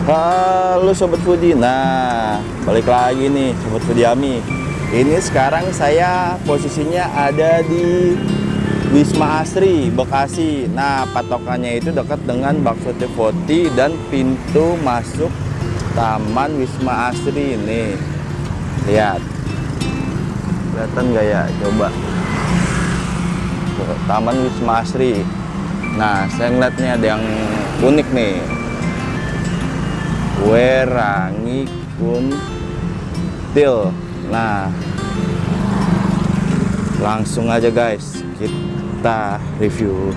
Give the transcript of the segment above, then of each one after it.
Halo Sobat Foodie, nah balik lagi nih Sobat Foodie Ami. Ini sekarang saya posisinya ada di Wisma Asri, Bekasi. Nah patokannya itu dekat dengan Bakso Tefoti dan pintu masuk Taman Wisma Asri ini. Lihat, kelihatan nggak ya? Coba tuh, Taman Wisma Asri. Nah saya ngeliatnya ada yang unik nih. Kue rangi kuntil. Nah, langsung aja guys, kita review.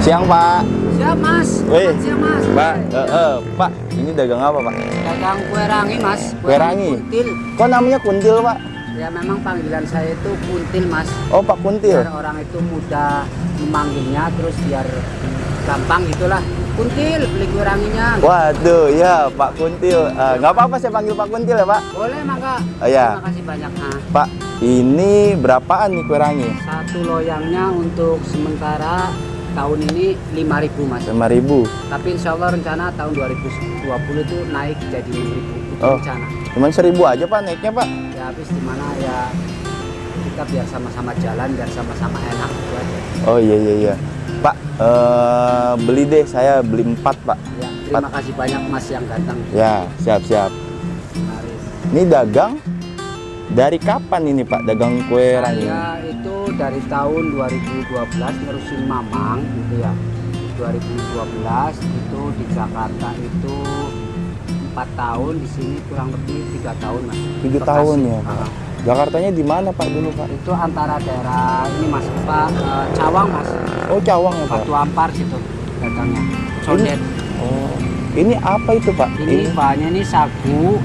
Siang Pak. Siap Mas. Wih, Siap Mas. Pak, Pak, ini dagang apa Pak? Dagang kue rangi Mas. Kue rangi. Kuntil. Kok namanya kuntil Pak? Ya memang panggilan saya itu kuntil Mas. Oh Pak Kuntil. Biar orang itu mudah memanggilnya, terus biar gampang gitulah. Kuntil, beli kue ranginya. Waduh, ya Pak Kuntil. Nggak apa-apa saya panggil Pak Kuntil ya Pak? Boleh mangga. Oh, ya. Terima kasih banyak. Nah, Pak, ini berapaan nih kue rangi? satu loyangnya untuk sementara tahun ini 5.000 Mas. 5.000. Tapi insya Allah rencana tahun 2020 itu naik jadi 6.000. Itu Oh. rencana. Cuman 1.000 aja Pak naiknya Pak. Ya habis di mana ya kita biar sama-sama jalan, biar sama-sama enak gitu aja. Oh iya. Pak, beli deh, saya beli 4 Pak. Ya, terima kasih banyak Mas yang datang. Ya, siap. Mari. Ini dagang dari kapan ini Pak, dagang kue rangi? Saya itu dari tahun 2012 nerusin Mamang gitu ya. 2012 itu di Jakarta itu 4 tahun, di sini kurang lebih 3 tahun Mas. 3 Bekasi. tahun ya Pak. Jakartanya di mana Pak dulu Pak? Itu antara daerah ini Mas, Cawang Mas. Oh Cawang ya Pak. Batu Ampar situ dagangnya. Condet. Oh, ini apa itu Pak? Ini bahannya ini sagu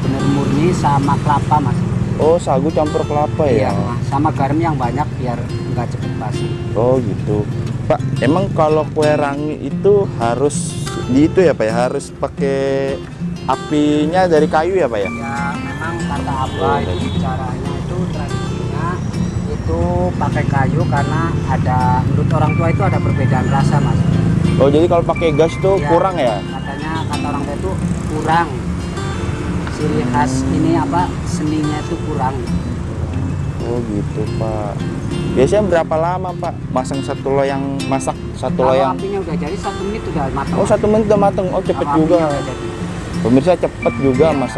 bener murni sama kelapa Mas. Oh sagu campur kelapa ya? Iya, sama garam yang banyak biar nggak cepet basi. Oh gitu. Pak, emang kalau kue rangi itu harus di itu ya Pak ya? Harus pakai apinya dari kayu ya Pak ya? Ya memang kata Abah itu caranya itu tradisinya itu pakai kayu karena ada menurut orang tua itu ada perbedaan rasa Mas. Oh jadi kalau pakai gas tuh Ya, kurang ya? Katanya kata orang tua itu kurang. Ciri khas ini apa seninya itu kurang. Oh gitu Pak. Biasanya berapa lama Pak masang satu loyang, masak satu Kalau loyang? apinya udah jadi 1 menit udah matang. Oh 1 menit udah mateng. Oh cepet Kalau juga. apinya udah jadi. Pemirsa cepet juga Iya.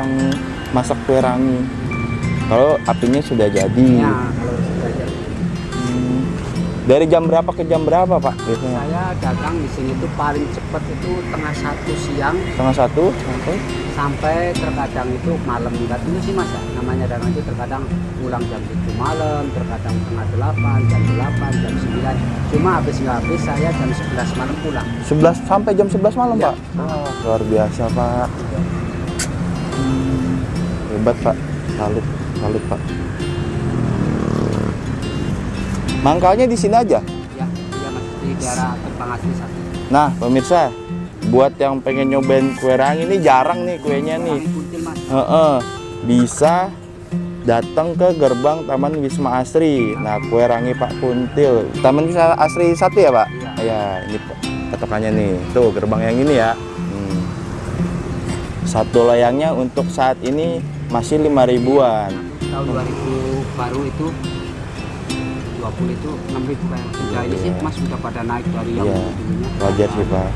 masak kue rangi. Kalau apinya sudah jadi. Ya kalau sudah jadi. Dari jam berapa ke jam berapa Pak biasanya? Saya dagang di sini tuh paling cepat itu tengah 1 siang 1:30 sampai? sampai terkadang itu malam. Enggak dulu sih Mas ya. Namanya dagang itu terkadang pulang jam 7 malam, terkadang setengah 8, jam 8, jam 9. Cuma habis nggak habis saya jam 11 malam pulang. 11 sampai jam 11 malam Iya. Pak? Oh, luar biasa Pak. Hebat Pak. Salut Pak. Mangkalnya di sini aja. Ya, iya Mas di daerah Gerbang Asri satu. Nah, pemirsa, buat yang pengen nyobain kue rangi ini jarang nih kuenya nih. Rangi kuntil Mas. Bisa datang ke gerbang Taman Wisma Asri. Nah, kue rangi Pak Kuntil. Taman Wisma Asri 1 ya, Pak? Iya. Ya, ini patokannya nih. Tuh, gerbang yang ini ya. Satu loyangnya untuk saat ini masih 5.000-an. Tahun 2000 baru itu 20 itu 6.000 kayak. Udah ini sih Mas sudah pada naik dari yang Iya, dulunya. wajar sih Pak.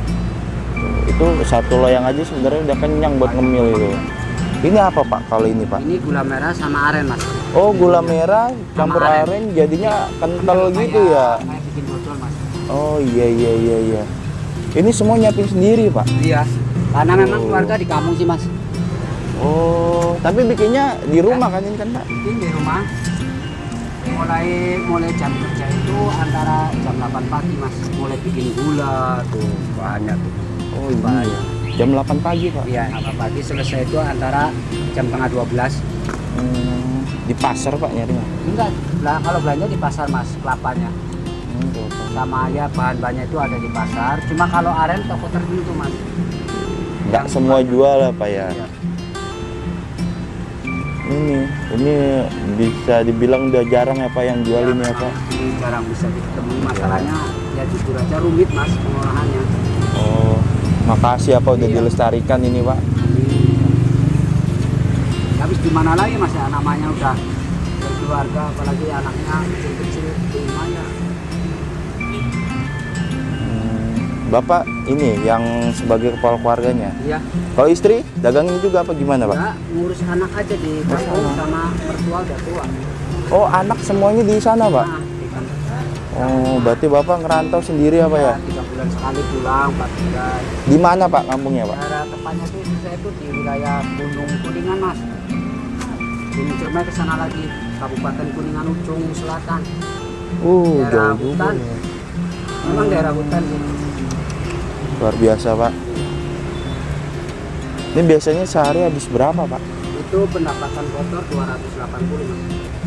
Itu satu loyang aja sebenarnya udah kenyang buat ngemil itu. Ini apa Pak kalau ini Pak? Ini gula merah sama aren Mas. Oh, gula merah campur aren. aren jadinya kental gitu ya. Kayak bikin dodol Mas. Oh iya. Ini semua nyiapin sendiri Pak? Iya. Karena memang Oh. keluarga di kampung sih Mas. Oh, tapi bikinnya di rumah kan ini kan Pak? Bikin di rumah. mulai jam kerja itu antara jam 8 pagi mas, mulai bikin gula tuh banyak tuh. Oh iya. Banyak. Jam 8 pagi Pak? Iya, 8 pagi selesai itu antara jam tengah 12. Di pasar Pak nyarinya? Enggak, lah kalau belanja di pasar mas, kelapanya. Kelapa. Sama ya bahan-bahannya itu ada di pasar. Cuma kalau aren toko tertentu mas. Nggak Yang semua banyak. jual lah Pak ya? Iya. Ini bisa dibilang udah jarang ya Pak yang jual ini ya Pak? Ini jarang bisa ditemui, masalahnya ya jujur aja rumit mas pengolahannya. Oh, makasih ya Pak udah Iya. dilestarikan ini Pak. Habis di mana lagi mas ya, namanya udah berkeluarga, apalagi anaknya kecil-kecil di rumah ya. Bapak ini yang sebagai kepala keluarganya. Iya, Kalau istri dagang ini juga apa gimana Pak? ya ngurus anak aja di kampung sama mertua udah tua. Oh anak semuanya di sana Pak? Nah, di kampung. Oh berarti Bapak ngerantau sendiri apa ya? 3 bulan sekali pulang, 4 bulan. Di mana Pak kampungnya Pak? Daerah tepatnya tuh saya tuh di wilayah Gunung Kuningan mas. Gunung Ciremai ke sana lagi, Kabupaten Kuningan Ujung Selatan. Daerah Jauh juga hutan. ya. Memang daerah hutan sih. Luar biasa Pak. Ini biasanya sehari habis berapa Pak? Itu pendapatan kotor 280 mas.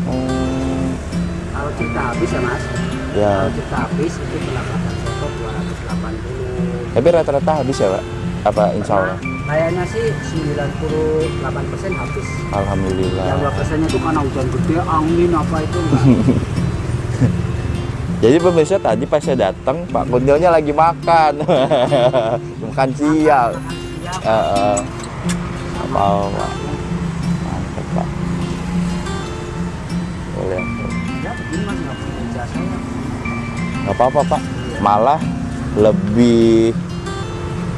Oh, Kalau cerita habis ya mas. ya. Kalau cerita habis itu pendapatan kotor 280. Tapi rata-rata habis ya Pak? Apa insya Allah? Kayaknya sih 98% habis. Alhamdulillah. Yang 2%-nya itu karena hujan gede, angin apa itu enggak. Jadi pemirsa tadi pas saya datang Pak Kuntilnya lagi makan. Makan siang. Siap. Apa Pak? Mantap Pak. Boleh. Ya begini mas, nggak punya jasa ya. Nggak apa-apa Pak. Malah lebih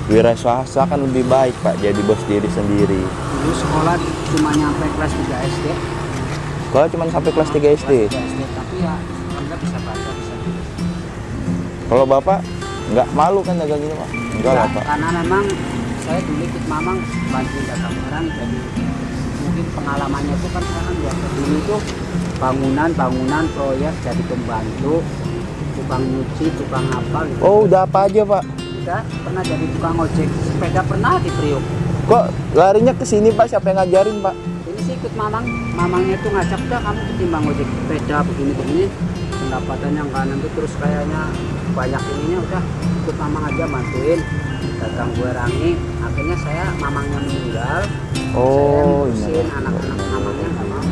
wira swasta kan lebih baik Pak. Jadi bos diri sendiri. Dulu sekolah cuma nyampe kelas 3 SD. Kalau cuma sampai kelas 3 SD. Kelas 3 SD, tapi ya alhamdulillah bisa baca, bisa tulis. Kalau Bapak nggak malu kan dagang ini Pak? Enggak lah Pak. Karena memang saya dulu ikut mamang bantuin dagang barang, jadi mungkin pengalamannya itu kan saya kan dulu itu bangunan proyek jadi pembantu, tukang nyuci, tukang apa gitu. Oh udah apa aja Pak? Udah pernah jadi tukang ojek sepeda, pernah di Priok. Kok larinya ke sini Pak? Siapa yang ngajarin Pak? Ini sih ikut mamangnya itu ngajak, udah kamu ketimbang ojek sepeda begini pendapatan yang kanan tuh terus kayaknya banyak ininya, udah ikut mamang aja bantuin dagang kue rangi. Akhirnya saya mamangnya meninggal, saya Oh ngurusin ini. anak-anak mamangnya nggak mau.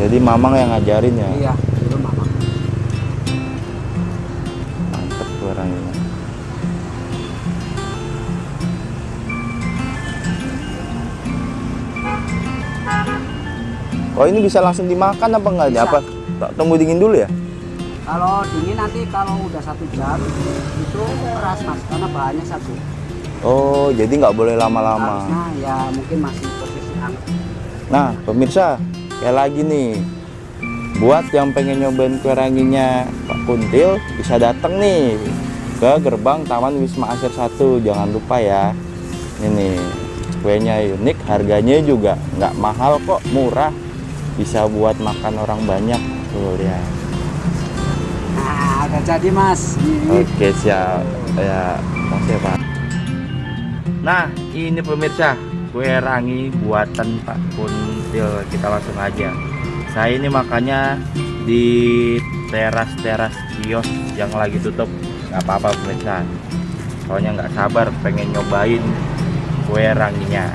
Jadi Mamang yang ngajarin ya? Iya, dulu mamang. Mantep tuh orang ini. Oh ini bisa langsung dimakan apa enggak? Bisa. Apa tunggu dingin dulu ya? Kalau dingin nanti kalau udah 1 jam itu keras mas, karena bahannya satu. Oh jadi nggak boleh lama-lama. Harusnya ya mungkin masih posisi hangat. Nah pemirsa, kayak lagi nih, buat yang pengen nyobain kue ranginya Pak Kuntil bisa datang nih ke gerbang Taman Wisma Asir 1. Jangan lupa ya, ini kuenya unik, harganya juga nggak mahal kok, murah, bisa buat makan orang banyak tuh lihat. Nah, udah jadi mas. Oke siap ya, makasih ya Pak. Nah ini pemirsa kue rangi buatan Pak Kuntil, kita langsung aja. Saya ini makanya di teras-teras kios yang lagi tutup. Nggak apa-apa pemirsa, soalnya nggak sabar pengen nyobain kue ranginya.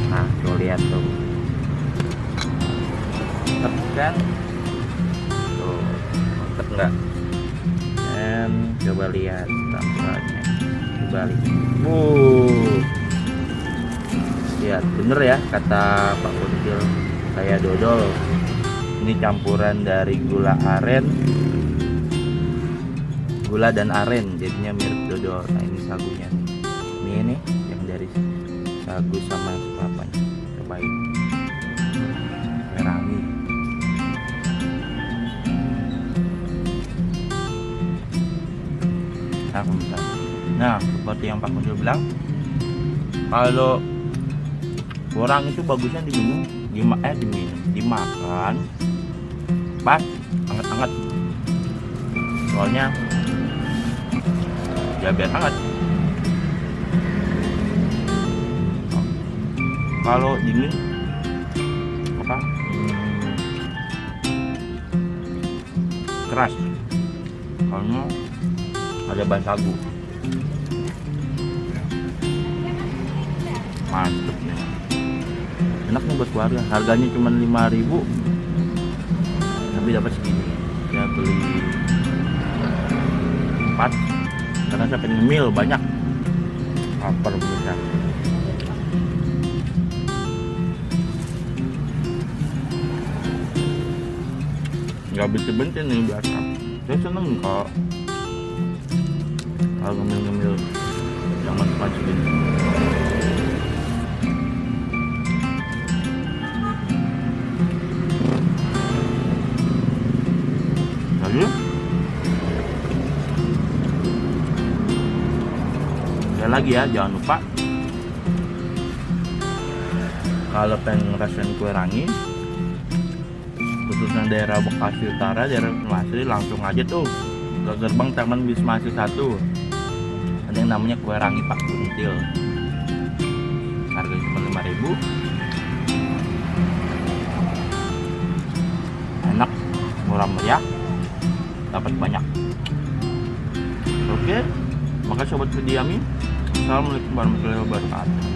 Nah tuh lihat tuh, mantep kan? Tuh mantep nggak? Dan coba lihat tampilannya dibalik. Lihat bener ya kata Pak Kuntil, kayak dodol. Ini campuran dari gula aren, gula dan aren, jadinya mirip dodol. Nah ini sagunya nih, ini yang dari sagu sama kelapanya. Cobain kue rangi. Nah pemirsa, nah seperti yang Pak Kuntil bilang, kalau orang itu bagusnya diminum dimakan pas anget-anget, soalnya ya biar hangat. Kalau dingin apa keras karena ada bahan sagu. Mantep nih, enak nih buat keluarga. Harganya cuma 5.000 tapi dapat segini. Ya beli 4 karena saya pengen ngemil banyak. Lapar bisa. Nggak benci-benci nih biasa. Saya seneng kalau ngemil-ngemil yang macam-macam gini. Lalu sekali lagi ya, jangan lupa kalau pengen ngerasain kue rangi khususnya daerah Bekasi Utara, daerah Wisma Asri, langsung aja tuh ke gerbang Taman Wisma Asri 1. Ada yang namanya kue rangi Pak Buntil, harganya cuma 5.000. Enak, murah meriah, dapat banyak. Oke, makasih sobat Vidiami. Assalamualaikum warahmatullahi wabarakatuh.